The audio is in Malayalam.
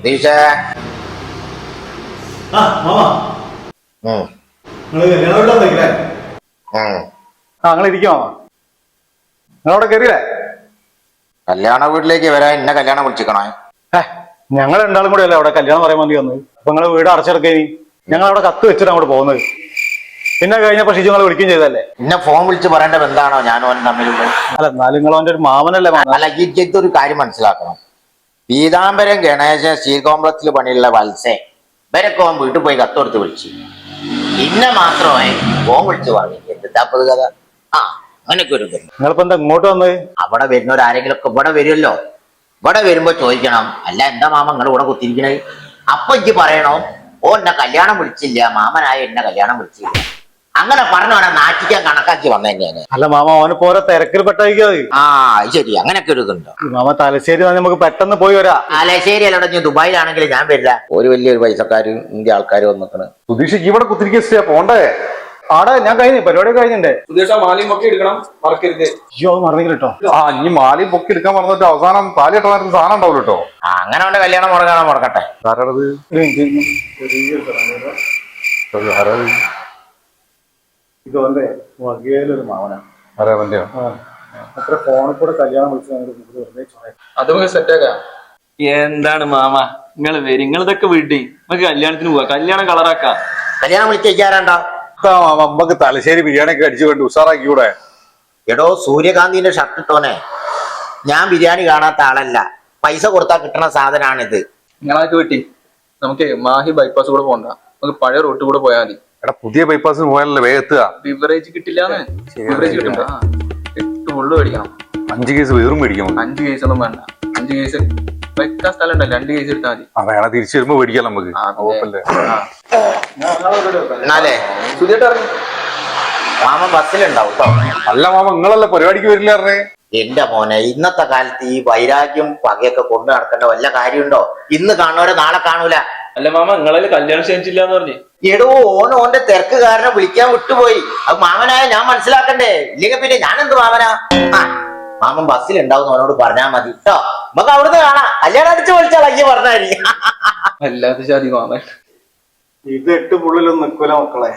സുധീഷ നിങ്ങൾ ഇരിക്കോ? നിങ്ങളവിടെ കയറിയില്ലേ? കല്യാണ വീട്ടിലേക്ക് വരാൻ ഇന്ന കല്യാണം വിളിച്ചിക്കണേ. ഞങ്ങൾ രണ്ടാളും കൂടെ അല്ലേ അവിടെ കല്യാണം പറയാൻ വേണ്ടി വന്നത്. അപ്പൊ നിങ്ങള് വീട് അടച്ചിറക്കേനി. ഞങ്ങൾ അവിടെ കത്ത് വെച്ചിട്ട് അങ്ങോട്ട് പോകുന്നത്. പിന്നെ കഴിഞ്ഞപ്പോ ഷിജു നിങ്ങളെ വിളിക്കുകയും ചെയ്തല്ലേ. ഇന്നെ ഫോൺ വിളിച്ച് പറയേണ്ട ബന്ധാണോ ഞാനും അവൻ തമ്മിലുള്ളത്? അല്ല, എന്നാലും നിങ്ങൾ അവന്റെ ഒരു മാമനല്ലേ. അല്ല, ഇതൊരു കാര്യം മനസ്സിലാക്കണം. പീതാംബരം ഗണേശൻ സ്റ്റീൽ കോംപ്ലക്സിൽ പണിയുള്ള വത്സേ ഇവരൊക്കെ അവൻ വീട്ടിൽ പോയി കത്തൊടുത്ത് വിളിച്ചു. ഇന്നെ മാത്രമേ ഫോൺ വിളിച്ച് പറഞ്ഞു. എന്താപ്പത് കഥ? അങ്ങനെയൊക്കെ ഒരു നിങ്ങളിപ്പോ എന്താ ഇങ്ങോട്ട് വന്നത്? അവിടെ വരുന്നവരാരെങ്കിലും ഒക്കെ ഇവിടെ വരുമല്ലോ. ഇവിടെ വരുമ്പോ ചോദിക്കണം, അല്ല എന്താ മാമ നിങ്ങൾ ഇവിടെ കുത്തിരിക്കണേ? അപ്പൊ എനിക്ക് പറയണോ, ഓ എന്നെ കല്യാണം വിളിച്ചില്ല, മാമനായ എന്നെ കല്യാണം വിളിച്ചില്ല. അങ്ങനെ പറഞ്ഞവനെ നാട്ടിക്കാൻ കണക്കാക്കി വന്ന തന്നെയാണ്. അല്ല മാമ, അവന് പോരെ തിരക്കിൽ പെട്ടായിക്കത്. ശരി, അങ്ങനെയൊക്കെ ഒരു ഇതുണ്ട്. മാമ തലശ്ശേരി നമുക്ക് പെട്ടെന്ന് പോയി വരാം. തലശ്ശേരി അല്ലോടെ ഞാൻ ദുബായിലാണെങ്കിൽ ഞാൻ വരില്ല. ഒരു വലിയൊരു പൈസക്കാര് ഇന്ത്യ ആൾക്കാർ വന്നിക്കണ്. സുധീഷ് ഇവിടെ കുത്തിരിക്ക പോണ്ടേ? ആടെ ഞാൻ കഴിഞ്ഞു, പരിപാടി കഴിഞ്ഞിട്ടേ. മാലയും പൊക്കി എടുക്കണം, മറക്കരുത്. അയ്യോ, അത് മറന്നില്ല കേട്ടോ. ഇനി മാലയും പൊക്കി എടുക്കാൻ പറഞ്ഞിട്ട് അവസാനം താലി ഇട്ട നേരത്തെ സാധനം ഉണ്ടാവും കേട്ടോ. അങ്ങനെ അവന്റെ കല്യാണം മുടങ്ങാണോ മുടക്കട്ടെ. ഇതോന്റെ വകയിലൊരു മാവനാണ്. അത്ര ഫോണിൽ കൂടെ കല്യാണം വിളിച്ചു. അത് നമുക്ക് സെറ്റാക്കാം. എന്താണ് മാമ നിങ്ങള് വരും, നിങ്ങളിതൊക്കെ വീട്ടി നമുക്ക് കല്യാണത്തിന് പോവാ, കല്യാണം കളറാക്കാം. കല്യാണം വിളിച്ചാരാണ്ടാ? നമുക്ക് തലശ്ശേരി ബിരിയാണി ഒക്കെ അടിച്ചു വേണ്ടി ഉഷാറാക്കി കൂടെ. എടോ, സൂര്യകാന്തിന്റെ ഷർട്ട് ഇട്ടോനെ, ഞാൻ ബിരിയാണി കാണാത്ത ആളല്ല. പൈസ കൊടുത്താൽ കിട്ടുന്ന സാധനമാണിത്. നിങ്ങളാക്കി വീട്ടി നമുക്ക് മാഹി ബൈപ്പാസ് കൂടെ പോകണ്ട, നമുക്ക് പഴയ റൂട്ട് കൂടെ പോയാൽ മതി. എടാ, പുതിയ ബൈപ്പാസിന് പോയാലല്ലേ വേഗം എത്തുക. ബിവറേജ് കിട്ടില്ലാന്ന്. ബിവറേജ് കിട്ടില്ല, 8 ഉള്ളു മേടിക്കണം. 5 കേസ് വേറും മേടിക്കണം. 5 കേസൊന്നും വേണ്ട. 5 കേസ് വെക്കാൻ സ്ഥലം ഉണ്ടല്ലോ, 2 കേസ് എടുത്താൽ മതി. വേണം, തിരിച്ചു വരുമ്പോ മേടിക്കാം നമുക്ക്. എന്നാലേ മാമൻ ബസ്സിലുണ്ടാവും കേട്ടോ. അല്ല മാമ, നിങ്ങളല്ല പരിപാടിക്ക് വരില്ല പറഞ്ഞേ. എന്റെ മോനെ, ഇന്നത്തെ കാലത്ത് ഈ വൈരാഗ്യം പകയൊക്കെ കൊണ്ടു നടക്കേണ്ട വല്ല കാര്യമുണ്ടോ? ഇന്ന് കാണുന്നവരെ നാളെ കാണൂല. അല്ല മാമ, നിങ്ങളെ കല്യാണം ക്ഷണിച്ചില്ല എന്ന് പറഞ്ഞു. എടോ, ഓന്റെ തിരക്ക് കാരണം വിളിക്കാൻ വിട്ടുപോയി. അത് മാമനായ ഞാൻ മനസ്സിലാക്കണ്ടേ? ഇല്ലെങ്കിൽ പിന്നെ ഞാൻ എന്ത് മാമനാ? മാമൻ ബസ്സിലുണ്ടാവും അവനോട് പറഞ്ഞാൽ മതി കേട്ടോ. നമുക്ക് അവിടുന്ന് കാണാം. കല്യാണം അടിച്ച് വിളിച്ചാൽ അയ്യ പറഞ്ഞായിരിക്കും. അല്ലാത്ത ജാതി മാമൻ. ഇത് 8 പുള്ളിലൊന്നും നിൽക്കൂല മക്കളെ.